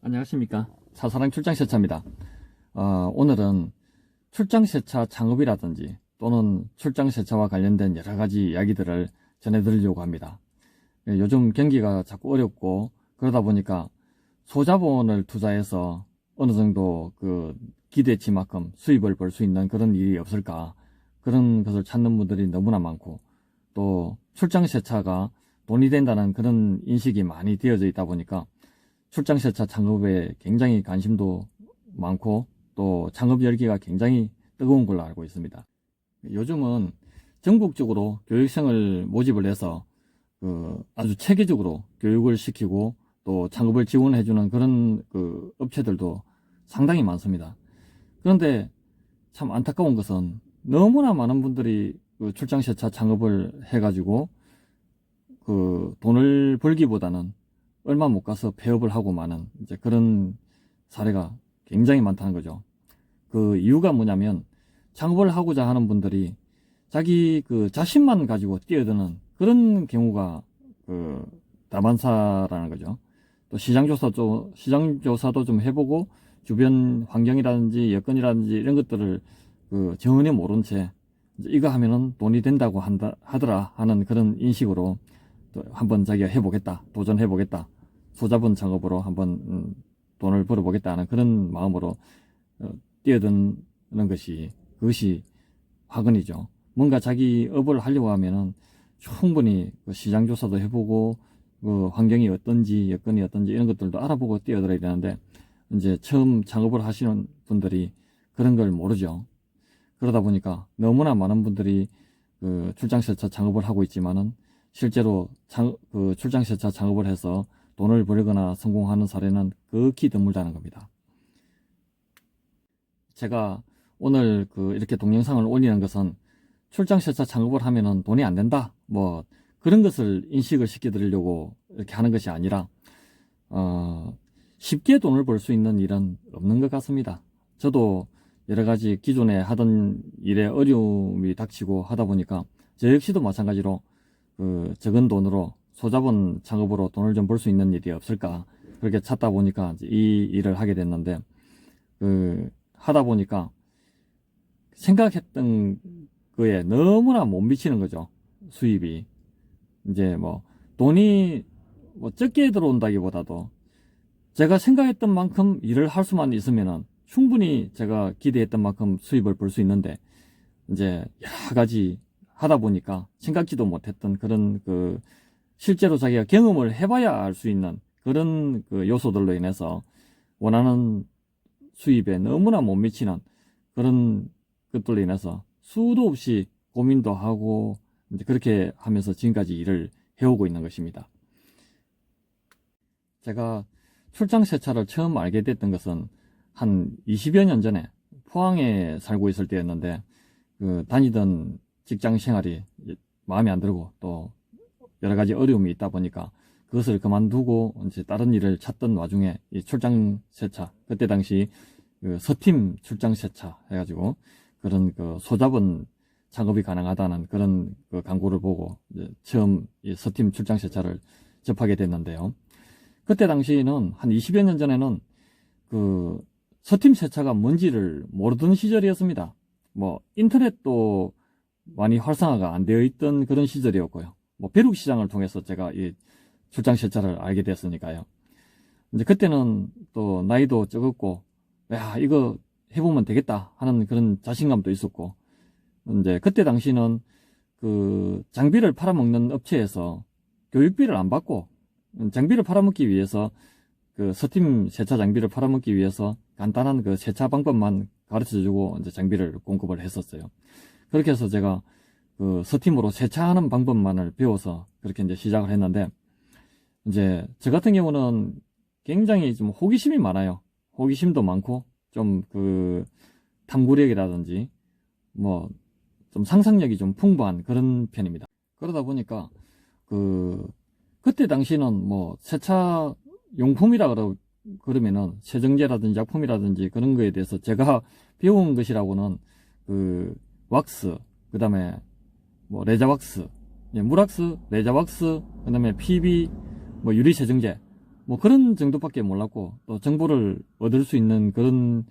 안녕하십니까. 차사랑 출장세차입니다. 오늘은 출장세차 창업이라든지 또는 출장세차와 관련된 여러가지 이야기들을 전해드리려고 합니다. 요즘 경기가 자꾸 어렵고 그러다 보니까 소자본을 투자해서 어느 정도 그 기대치만큼 수입을 벌 수 있는 그런 일이 없을까, 그런 것을 찾는 분들이 너무나 많고, 또 출장세차가 돈이 된다는 그런 인식이 많이 되어져 있다 보니까 출장세차 창업에 굉장히 관심도 많고 또 창업 열기가 굉장히 뜨거운 걸로 알고 있습니다. 요즘은 전국적으로 교육생을 모집을 해서 아주 체계적으로 교육을 시키고 또 창업을 지원해주는 그런 업체들도 상당히 많습니다. 그런데 참 안타까운 것은 너무나 많은 분들이 출장세차 창업을 해가지고 돈을 벌기보다는 얼마 못 가서 폐업을 하고 마는 이제 그런 사례가 굉장히 많다는 거죠. 그 이유가 뭐냐면 창업을 하고자 하는 분들이 자기 자신만 가지고 뛰어드는 그런 경우가 다반사라는 거죠. 또 시장조사도 좀 해보고 주변 환경이라든지 여건이라든지 이런 것들을 전혀 모른 채 이거 하면은 돈이 된다고 하더라 하는 그런 인식으로 또 한번 자기가 해보겠다, 도전해보겠다, 소자본 창업으로 한번 돈을 벌어보겠다 하는 그런 마음으로 뛰어드는 그것이 화근이죠. 뭔가 자기 업을 하려고 하면은 충분히 시장조사도 해보고 환경이 어떤지 여건이 어떤지 이런 것들도 알아보고 뛰어들어야 되는데, 이제 처음 창업을 하시는 분들이 그런 걸 모르죠. 그러다 보니까 너무나 많은 분들이 출장세차 창업을 하고 있지만은 실제로 출장세차 창업을 해서 돈을 벌거나 성공하는 사례는 극히 드물다는 겁니다. 제가 오늘 이렇게 동영상을 올리는 것은 출장세차 창업을 하면은 돈이 안 된다, 뭐 그런 것을 인식을 시켜드리려고 이렇게 하는 것이 아니라 쉽게 돈을 벌 수 있는 일은 없는 것 같습니다. 저도 여러 가지 기존에 하던 일에 어려움이 닥치고 하다 보니까 저 역시도 마찬가지로 적은 돈으로 소자본 창업으로 돈을 좀 벌 수 있는 일이 없을까, 그렇게 찾다 보니까 이 일을 하게 됐는데, 하다 보니까 생각했던 거에 너무나 못 미치는 거죠. 수입이 이제 돈이 적게 들어온다기보다도 제가 생각했던 만큼 일을 할 수만 있으면은 충분히 제가 기대했던 만큼 수입을 벌 수 있는데, 이제 여러 가지 하다 보니까 생각지도 못했던 그런 실제로 자기가 경험을 해봐야 알 수 있는 그런 요소들로 인해서 원하는 수입에 너무나 못 미치는 그런 것들로 인해서 수도 없이 고민도 하고 이제 그렇게 하면서 지금까지 일을 해오고 있는 것입니다. 제가 출장세차를 처음 알게 됐던 것은 한 20여 년 전에 포항에 살고 있을 때였는데, 다니던 직장 생활이 마음에 안 들고 또 여러 가지 어려움이 있다 보니까 그것을 그만두고 이제 다른 일을 찾던 와중에 이 출장세차, 그때 당시 서팀 출장세차 해가지고 그런 소자본 창업이 가능하다는 그런 광고를 보고 이제 처음 이 서팀 출장세차를 접하게 됐는데요. 그때 당시에는 한 20여 년 전에는 서팀 세차가 뭔지를 모르던 시절이었습니다. 인터넷도 많이 활성화가 안 되어 있던 그런 시절이었고요. 벼룩시장을 통해서 제가 이 출장세차를 알게 됐으니까요. 이제 그때는 또 나이도 적었고, 야, 이거 해보면 되겠다 하는 그런 자신감도 있었고, 이제 그때 당시는 장비를 팔아먹는 업체에서 교육비를 안 받고 장비를 팔아먹기 위해서 서팀 세차 장비를 팔아먹기 위해서 간단한 세차 방법만 가르쳐주고 이제 장비를 공급을 했었어요. 그렇게 해서 제가 서팀으로 세차하는 방법만을 배워서 그렇게 이제 시작을 했는데, 이제 저 같은 경우는 굉장히 좀 호기심이 많아요. 호기심도 많고 좀 탐구력이라든지 좀 상상력이 좀 풍부한 그런 편입니다. 그러다 보니까 그때 당시는 세차 용품이라 그러면은 세정제라든지 약품이라든지 그런 거에 대해서 제가 배운 것이라고는 왁스, 그 다음에 레자왁스, 물왁스, 레자왁스, 그 다음에 PB, 유리세정제, 뭐 그런 정도밖에 몰랐고, 또 정보를 얻을 수 있는 그런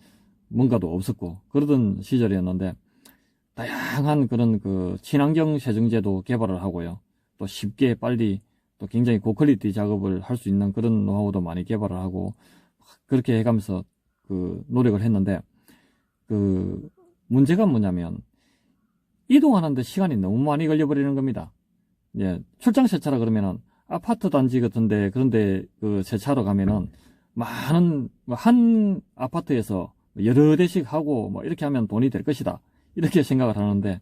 뭔가도 없었고, 그러던 시절이었는데, 다양한 그런 그 친환경 세정제도 개발을 하고요. 또 쉽게 빨리 또 굉장히 고퀄리티 작업을 할 수 있는 그런 노하우도 많이 개발을 하고, 그렇게 해가면서 그 노력을 했는데, 그 문제가 뭐냐면, 이동하는데 시간이 너무 많이 걸려버리는 겁니다. 예, 출장 세차라 그러면은 아파트 단지 같은데 그런데 그 세차로 가면은 많은 한 아파트에서 여러 대씩 하고 뭐 이렇게 하면 돈이 될 것이다 이렇게 생각을 하는데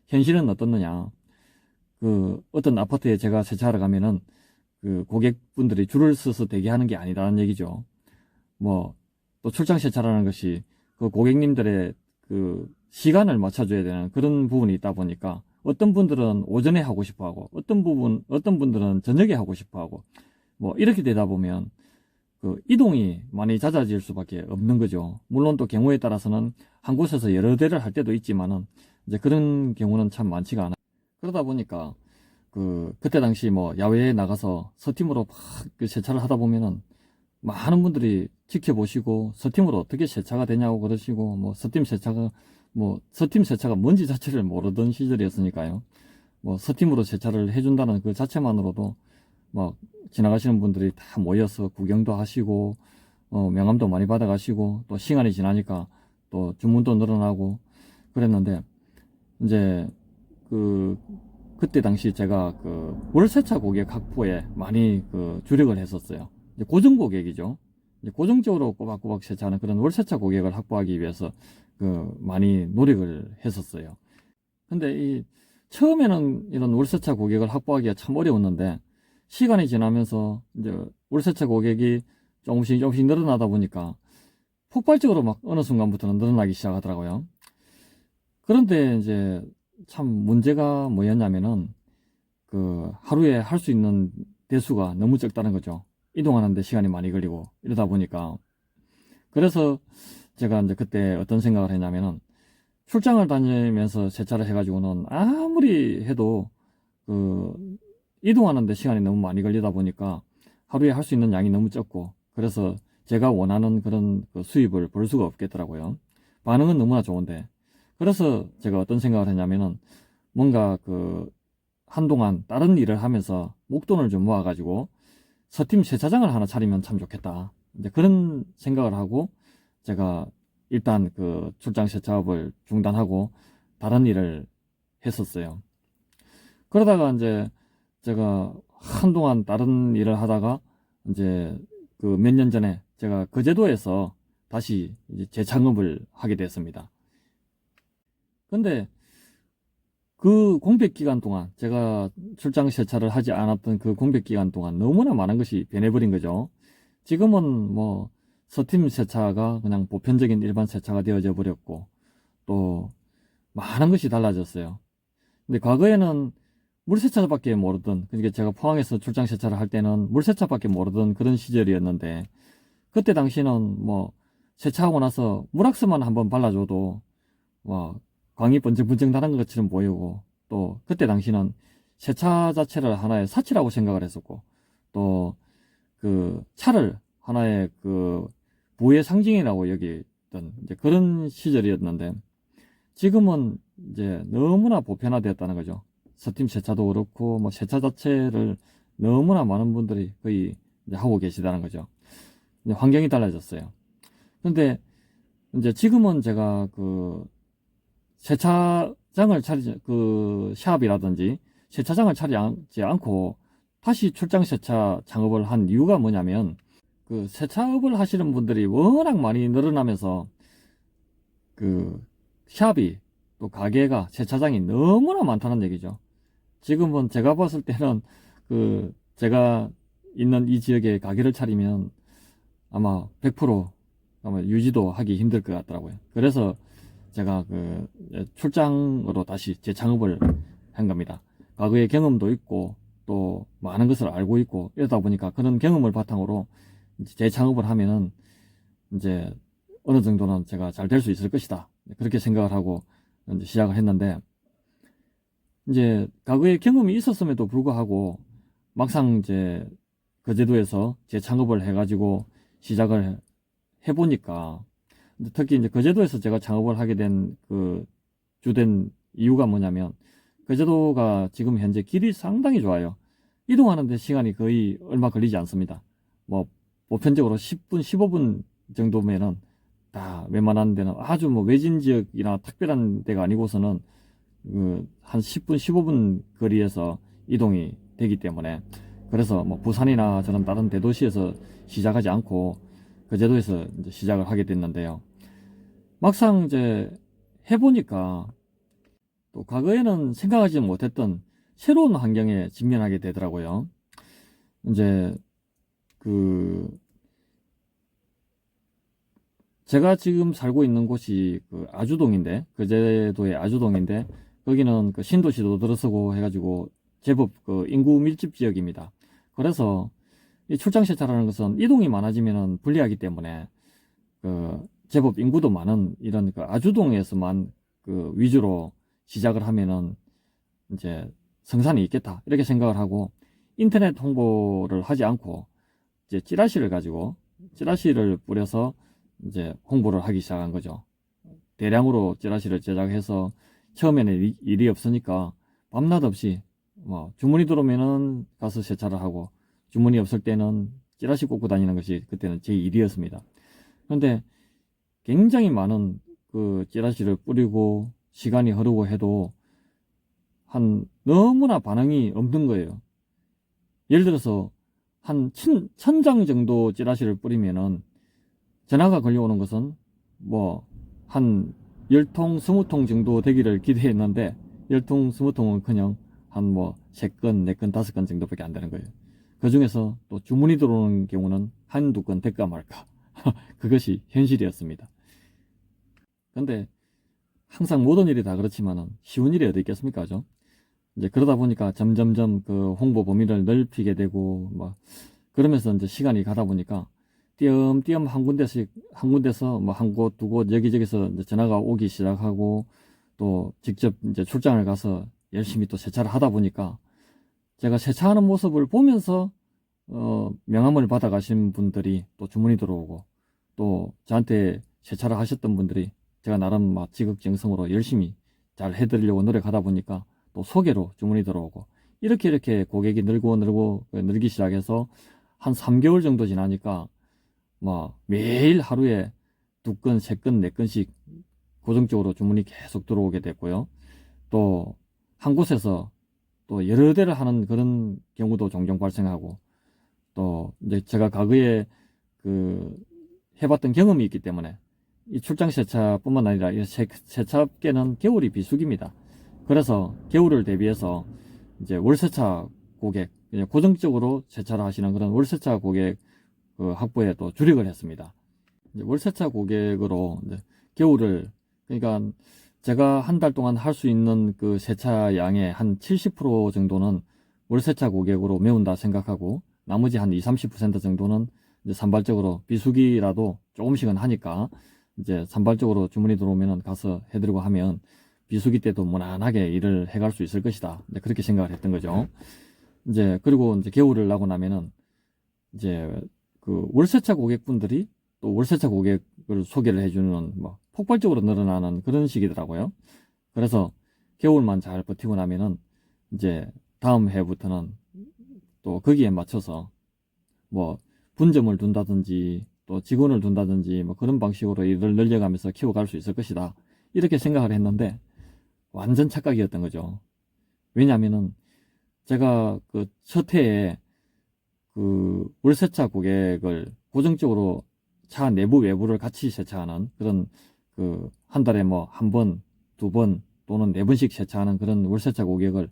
현실은 어떻느냐 그 어떤 아파트에 제가 세차하러 가면은 그 고객분들이 줄을 서서 대기하는 게 아니라는 얘기죠. 뭐 또 출장 세차라는 것이 그 고객님들의 그 시간을 맞춰줘야 되는 그런 부분이 있다 보니까 어떤 분들은 오전에 하고 싶어 하고 어떤 분들은 저녁에 하고 싶어 하고 뭐 이렇게 되다 보면 그 이동이 많이 잦아질 수밖에 없는 거죠. 물론 또 경우에 따라서는 한 곳에서 여러 대를 할 때도 있지만은 이제 그런 경우는 참 많지가 않아요. 그러다 보니까 그때 당시 뭐 야외에 나가서 서팀으로 막그 세차를 하다 보면은 많은 분들이 지켜보시고 서팀으로 어떻게 세차가 되냐고 그러시고 뭐 서팀 세차가 뭔지 자체를 모르던 시절이었으니까요. 뭐 서팀으로 세차를 해준다는 그 자체만으로도 막 지나가시는 분들이 다 모여서 구경도 하시고 명함도 많이 받아가시고 또 시간이 지나니까 또 주문도 늘어나고 그랬는데 이제 그 그때 당시 제가 그 월세차 고객 확보에 많이 그 주력을 했었어요. 이제 고정 고객이죠. 이제 고정적으로 꼬박꼬박 세차하는 그런 월세차 고객을 확보하기 위해서 그 많이 노력을 했었어요. 근데 이 처음에는 이런 월세차 고객을 확보하기가 참 어려웠는데 시간이 지나면서 이제 월세차 고객이 조금씩 늘어나다 보니까 폭발적으로 막 어느 순간부터는 늘어나기 시작하더라고요. 그런데 이제 참 문제가 뭐였냐면은 그 하루에 할 수 있는 대수가 너무 적다는 거죠. 이동하는데 시간이 많이 걸리고 이러다 보니까 그래서 제가 이제 그때 어떤 생각을 했냐면은 출장을 다니면서 세차를 해가지고는 아무리 해도 그 이동하는데 시간이 너무 많이 걸리다 보니까 하루에 할 수 있는 양이 너무 적고 그래서 제가 원하는 그런 그 수입을 벌 수가 없겠더라고요. 반응은 너무나 좋은데 그래서 제가 어떤 생각을 했냐면은 뭔가 그 한동안 다른 일을 하면서 목돈을 좀 모아가지고 서팀 세차장을 하나 차리면 참 좋겠다. 이제 그런 생각을 하고 제가 일단 그 출장 세차업을 중단하고 다른 일을 했었어요. 그러다가 이제 제가 한동안 다른 일을 하다가 이제 그 몇 년 전에 제가 거제도에서 다시 이제 재창업을 하게 됐습니다. 근데 그 공백 기간 동안 제가 출장 세차를 하지 않았던 그 공백 기간 동안 너무나 많은 것이 변해버린 거죠. 지금은 뭐 서팀 세차가 그냥 보편적인 일반 세차가 되어져 버렸고 또 많은 것이 달라졌어요. 근데 과거에는 물세차밖에 모르던 그러니까 제가 포항에서 출장 세차를 할 때는 물세차밖에 모르던 그런 시절이었는데 그때 당시는 뭐 세차하고 나서 물왁스만 한번 발라줘도 뭐 광이 번쩍번쩍 나는 것처럼 보이고 또 그때 당시는 세차 자체를 하나의 사치라고 생각을 했었고 또 그 차를 하나의 그 부의 상징이라고 여기던 이제 그런 시절이었는데 지금은 이제 너무나 보편화되었다는 거죠. 서팀 세차도 그렇고 뭐 세차 자체를 너무나 많은 분들이 거의 이제 하고 계시다는 거죠. 이제 환경이 달라졌어요. 근데 이제 지금은 제가 그 세차장을 차리지 그 샵이라든지 세차장을 차리지 않고 다시 출장 세차 창업을 한 이유가 뭐냐면 그 세차업을 하시는 분들이 워낙 많이 늘어나면서 그 샵이 또 가게가 세차장이 너무나 많다는 얘기죠. 지금은 제가 봤을 때는 그 제가 있는 이 지역에 가게를 차리면 아마 100% 아마 유지도 하기 힘들 것 같더라고요. 그래서 제가 그 출장으로 다시 재창업을 한 겁니다. 과거의 경험도 있고 또 많은 것을 알고 있고 이러다 보니까 그런 경험을 바탕으로 이제 재창업을 하면은 이제 어느 정도는 제가 잘 될 수 있을 것이다. 그렇게 생각을 하고 이제 시작을 했는데 이제 과거의 경험이 있었음에도 불구하고 막상 이제 거제도에서 재창업을 해가지고 시작을 해보니까, 특히 이제 거제도에서 제가 창업을 하게 된 그 주된 이유가 뭐냐면, 거제도가 지금 현재 길이 상당히 좋아요. 이동하는데 시간이 거의 얼마 걸리지 않습니다. 뭐, 보편적으로 10분, 15분 정도면은 다 웬만한 데는 아주 뭐 외진 지역이나 특별한 데가 아니고서는 한 10분, 15분 거리에서 이동이 되기 때문에 그래서 뭐 부산이나 저런 다른 대도시에서 시작하지 않고 거제도에서 이제 시작을 하게 됐는데요. 막상 이제 해보니까 또 과거에는 생각하지 못했던 새로운 환경에 직면하게 되더라고요. 이제 그 제가 지금 살고 있는 곳이 그 아주동인데, 거제도의 아주동인데, 거기는 그 신도시도 들어서고 해가지고 제법 그 인구 밀집 지역입니다. 그래서 이 출장 세차라는 것은 이동이 많아지면 불리하기 때문에 그 제법 인구도 많은 이런 그 아주동에서만 그 위주로 시작을 하면은 이제 성산이 있겠다 이렇게 생각을 하고 인터넷 홍보를 하지 않고 이제 찌라시를 가지고 찌라시를 뿌려서 이제 홍보를 하기 시작한 거죠. 대량으로 찌라시를 제작해서 처음에는 일이 없으니까 밤낮 없이 뭐 주문이 들어오면은 가서 세차를 하고 주문이 없을 때는 찌라시 꽂고 다니는 것이 그때는 제 일이었습니다. 그런데 굉장히 많은 그 찌라시를 뿌리고 시간이 흐르고 해도 너무나 반응이 없는 거예요. 예를 들어서 한 1000장 정도 찌라시를 뿌리면은 전화가 걸려오는 것은 뭐 한 10통, 20통 정도 되기를 기대했는데 10통, 20통은 그냥 한 뭐 3건, 4건, 5건 정도밖에 안 되는 거예요. 그 중에서 또 주문이 들어오는 경우는 한두 건 될까 말까. 그것이 현실이었습니다. 근데 항상 모든 일이 다 그렇지만은 쉬운 일이 어디 있겠습니까? 그죠? 이제 그러다 보니까 점점점 그 홍보 범위를 넓히게 되고 뭐 그러면서 이제 시간이 가다 보니까 띄엄띄엄 한 군데서 뭐 한 곳, 두 곳, 여기저기서 이제 전화가 오기 시작하고 또 직접 이제 출장을 가서 열심히 또 세차를 하다 보니까 제가 세차하는 모습을 보면서 명함을 받아 가신 분들이 또 주문이 들어오고 또 저한테 세차를 하셨던 분들이 제가 나름 막 지극정성으로 열심히 잘 해드리려고 노력하다 보니까 또 소개로 주문이 들어오고 이렇게 고객이 늘기 시작해서 한 3개월 정도 지나니까 뭐 매일 하루에 2건, 3건, 4건씩 고정적으로 주문이 계속 들어오게 됐고요. 또 한 곳에서 또 여러 대를 하는 그런 경우도 종종 발생하고 또 이제 제가 과거에 그 해봤던 경험이 있기 때문에 이 출장 세차뿐만 아니라 이 세차업계는 겨울이 비수기입니다. 그래서 겨울을 대비해서 이제 월세차 고객, 그냥 고정적으로 세차를 하시는 그런 월세차 고객 그 확보에 또 주력을 했습니다. 이제 월세차 고객으로 이제 겨울을 그러니까 제가 한 달 동안 할 수 있는 그 세차 양의 한 70% 정도는 월세차 고객으로 메운다 생각하고 나머지 한 20, 30% 정도는 이제 산발적으로 비수기라도 조금씩은 하니까 이제 산발적으로 주문이 들어오면 가서 해드리고 하면 비수기 때도 무난하게 일을 해갈 수 있을 것이다. 이제 그렇게 생각을 했던 거죠. 이제 그리고 이제 겨울을 나고 나면은 이제 그 월세차 고객분들이 또 월세차 고객을 소개를 해주는 뭐 폭발적으로 늘어나는 그런 시기더라고요. 그래서 겨울만 잘 버티고 나면은 이제 다음 해부터는 또 거기에 맞춰서 뭐 분점을 둔다든지 또 직원을 둔다든지 뭐 그런 방식으로 일을 늘려가면서 키워갈 수 있을 것이다. 이렇게 생각을 했는데 완전 착각이었던 거죠. 왜냐하면은 제가 그 첫 해에 그 월세차 고객을 고정적으로 차 내부 외부를 같이 세차하는 그런 그 한 달에 뭐 한 번, 2번 또는 4번씩 세차하는 그런 월세차 고객을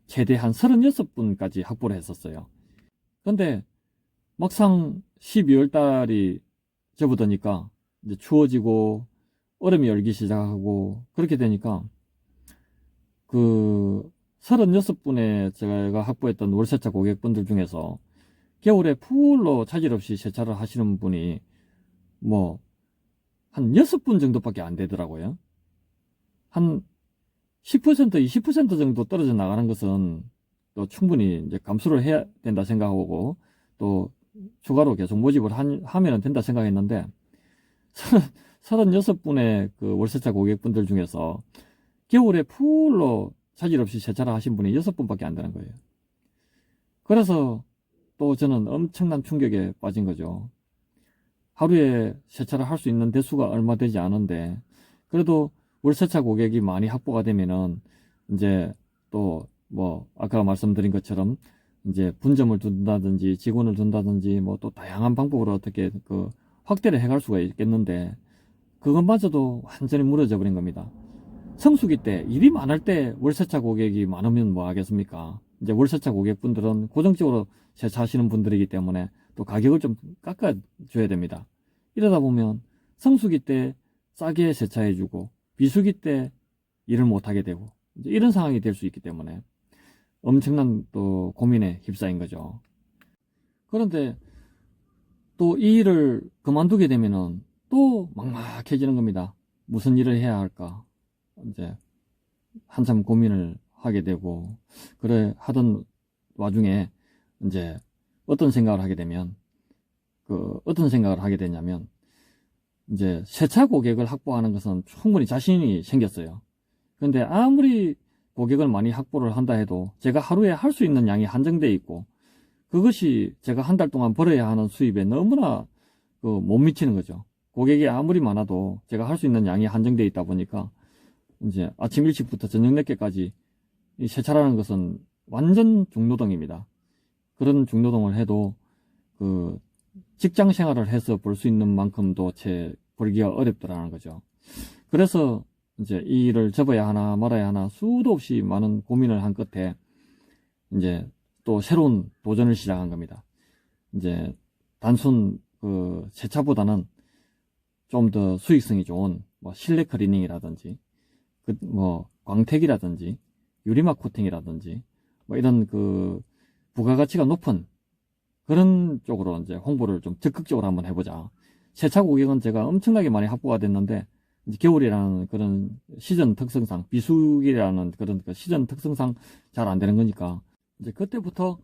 최대 한 36분까지 확보를 했었어요. 근데 막상 12월 달이 접어드니까 이제 추워지고 얼음이 얼기 시작하고 그렇게 되니까 그 36분의 제가 확보했던 월세차 고객분들 중에서 겨울에 풀로 차질 없이 세차를 하시는 분이 뭐 한 6분 정도밖에 안 되더라고요. 한 10%, 20% 정도 떨어져 나가는 것은 또 충분히 이제 감수를 해야 된다 생각하고 또 추가로 계속 모집을 하면 된다 생각했는데 36분의 그 월세차 고객분들 중에서 겨울에 풀로 차질 없이 세차를 하신 분이 6분밖에 안 되는 거예요. 그래서 또 저는 엄청난 충격에 빠진 거죠. 하루에 세차를 할 수 있는 대수가 얼마 되지 않은데 그래도 월세차 고객이 많이 확보가 되면은 이제 또 뭐 아까 말씀드린 것처럼 이제 분점을 둔다든지 직원을 둔다든지 뭐 또 다양한 방법으로 어떻게 그 확대를 해갈 수가 있겠는데 그것마저도 완전히 무너져 버린 겁니다. 성수기 때 일이 많을 때 월세차 고객이 많으면 뭐 하겠습니까? 이제 월세차 고객분들은 고정적으로 세차하시는 분들이기 때문에 또 가격을 좀 깎아줘야 됩니다. 이러다 보면 성수기 때 싸게 세차해주고 비수기 때 일을 못하게 되고 이제 이런 상황이 될 수 있기 때문에 엄청난 또 고민에 휩싸인 거죠. 그런데 또 이 일을 그만두게 되면은 또 막막해지는 겁니다. 무슨 일을 해야 할까? 이제 한참 고민을 하게 되고 그래 하던 와중에 이제 어떤 생각을 하게 되냐면 이제 세차 고객을 확보하는 것은 충분히 자신이 생겼어요. 그런데 아무리 고객을 많이 확보를 한다 해도 제가 하루에 할 수 있는 양이 한정되어 있고 그것이 제가 한 달 동안 벌어야 하는 수입에 너무나 못 미치는 거죠. 고객이 아무리 많아도 제가 할 수 있는 양이 한정되어 있다 보니까 이제 아침 일찍부터 저녁 늦게까지 이 세차라는 것은 완전 중노동입니다. 그런 중노동을 해도 그 직장 생활을 해서 벌 수 있는 만큼도 채 벌기가 어렵더라는 거죠. 그래서 이제 이 일을 접어야 하나 말아야 하나 수도 없이 많은 고민을 한 끝에 이제 또 새로운 도전을 시작한 겁니다. 이제 단순 그 세차보다는 좀 더 수익성이 좋은 뭐 실내 클리닝이라든지 그 뭐 광택이라든지 유리막 코팅이라든지 뭐 이런 그 부가가치가 높은 그런 쪽으로 이제 홍보를 좀 적극적으로 한번 해보자. 세차 고객은 제가 엄청나게 많이 확보가 됐는데 이제 겨울이라는 그런 시즌 특성상 비수기라는 그런 그 시즌 특성상 잘 안 되는 거니까 이제 그때부터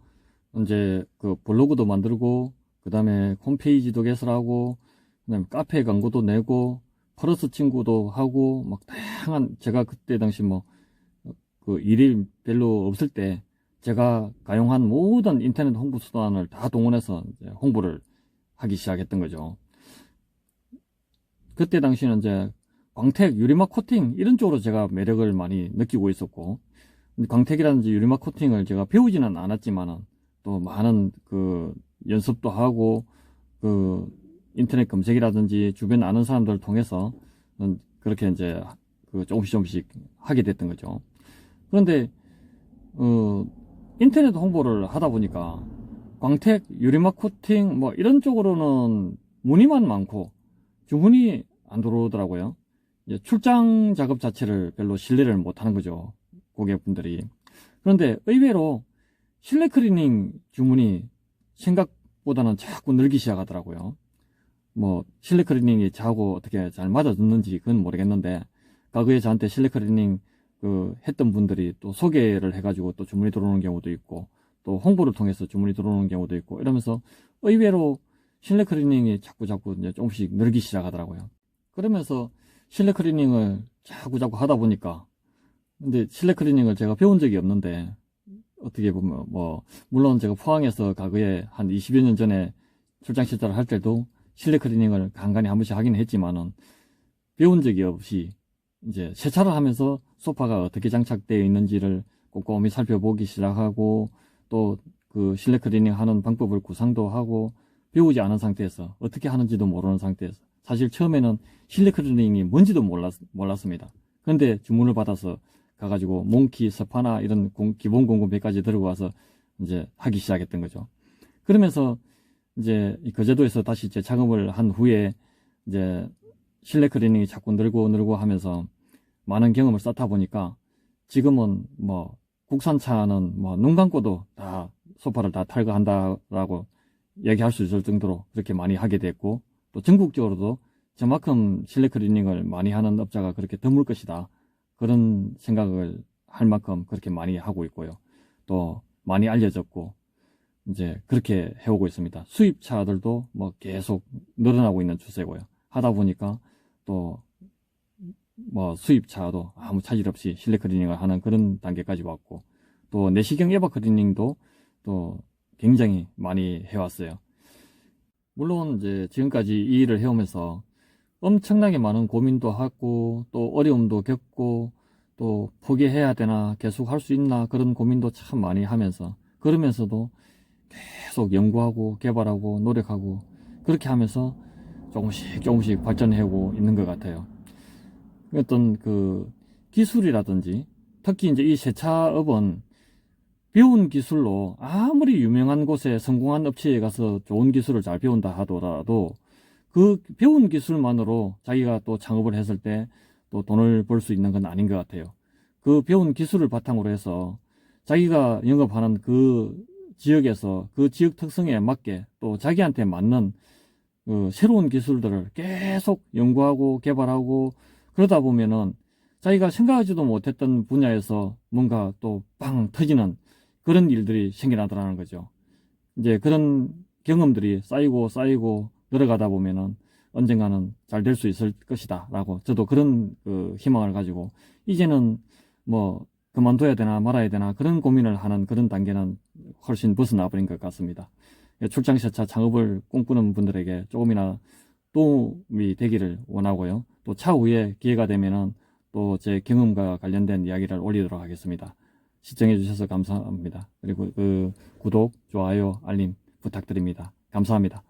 이제 그 블로그도 만들고 그다음에 홈페이지도 개설하고 그다음에 카페 광고도 내고 플러스 친구도 하고 막 다양한 제가 그때 당시 뭐 그 일이 별로 없을 때 제가 가용한 모든 인터넷 홍보 수단을 다 동원해서 이제 홍보를 하기 시작했던 거죠. 그때 당시는 이제 광택, 유리막 코팅 이런 쪽으로 제가 매력을 많이 느끼고 있었고 광택이라든지 유리막 코팅을 제가 배우지는 않았지만은 또 많은 그 연습도 하고 그 인터넷 검색이라든지 주변 아는 사람들을 통해서 그렇게 이제 그 조금씩 하게 됐던 거죠. 그런데 인터넷 홍보를 하다 보니까 광택, 유리막 코팅 뭐 이런 쪽으로는 문의만 많고 주문이 안 들어오더라고요. 이제 출장 작업 자체를 별로 신뢰를 못 하는 거죠. 고객분들이. 그런데 의외로 실내 클리닝 주문이 생각보다는 자꾸 늘기 시작하더라고요. 뭐 실내 클리닝이 저하고 어떻게 잘 맞아줬는지 그건 모르겠는데 과거에 저한테 실내 클리닝 그 했던 분들이 또 소개를 해가지고 또 주문이 들어오는 경우도 있고 또 홍보를 통해서 주문이 들어오는 경우도 있고 이러면서 의외로 실내 클리닝이 자꾸 이제 조금씩 늘기 시작하더라고요. 그러면서 실내 클리닝을 자꾸 하다 보니까 근데 실내 클리닝을 제가 배운 적이 없는데 어떻게 보면 뭐 물론 제가 포항에서 과거에 한 20여 년 전에 출장 세차를 할 때도 실내 클리닝을 간간히 한 번씩 하긴 했지만은 배운 적이 없이 이제 세차를 하면서 소파가 어떻게 장착되어 있는지를 꼼꼼히 살펴보기 시작하고 또 그 실내 클리닝 하는 방법을 구상도 하고 배우지 않은 상태에서 어떻게 하는지도 모르는 상태에서 사실 처음에는 실내 클리닝이 뭔지도 몰랐습니다. 그런데 주문을 받아서 가가지고 몽키, 스파나 이런 기본 공구 몇 가지 들고 와서 이제 하기 시작했던 거죠. 그러면서 이제 거제도에서 다시 재창업을 한 후에 이제 실내 클리닝이 자꾸 늘고 하면서 많은 경험을 쌓다 보니까 지금은 뭐 국산차는 뭐 눈 감고도 다 소파를 다 탈거한다라고 얘기할 수 있을 정도로 그렇게 많이 하게 됐고 또 전국적으로도 저만큼 실내 클리닝을 많이 하는 업자가 그렇게 드물 것이다. 그런 생각을 할 만큼 그렇게 많이 하고 있고요. 또 많이 알려졌고 이제 그렇게 해오고 있습니다. 수입차들도 뭐 계속 늘어나고 있는 추세고요. 하다 보니까 또 뭐 수입차도 아무 차질 없이 실내 클리닝을 하는 그런 단계까지 왔고, 또 내시경 에바 클리닝도 또 굉장히 많이 해왔어요. 물론 이제 지금까지 이 일을 해오면서 엄청나게 많은 고민도 하고 또 어려움도 겪고 또 포기해야 되나 계속 할 수 있나 그런 고민도 참 많이 하면서, 그러면서도 계속 연구하고 개발하고 노력하고 그렇게 하면서 조금씩 발전해오고 있는 것 같아요. 어떤 그 기술이라든지 특히 이제 이 세차업은 배운 기술로 아무리 유명한 곳에 성공한 업체에 가서 좋은 기술을 잘 배운다 하더라도 그 배운 기술만으로 자기가 또 창업을 했을 때 또 돈을 벌 수 있는 건 아닌 것 같아요. 그 배운 기술을 바탕으로 해서 자기가 영업하는 그 지역에서 그 지역 특성에 맞게 또 자기한테 맞는 그 새로운 기술들을 계속 연구하고 개발하고 그러다 보면은 자기가 생각하지도 못했던 분야에서 뭔가 또 빵 터지는 그런 일들이 생겨나더라는 거죠. 이제 그런 경험들이 쌓이고 늘어가다 보면은 언젠가는 잘 될 수 있을 것이다 라고 저도 그런 그 희망을 가지고 이제는 뭐 그만둬야 되나 말아야 되나 그런 고민을 하는 그런 단계는 훨씬 벗어나 버린 것 같습니다. 출장세차 창업을 꿈꾸는 분들에게 조금이나 도움이 되기를 원하고요. 또 차후에 기회가 되면은 또 제 경험과 관련된 이야기를 올리도록 하겠습니다. 시청해 주셔서 감사합니다. 그리고 그 구독, 좋아요, 알림 부탁드립니다. 감사합니다.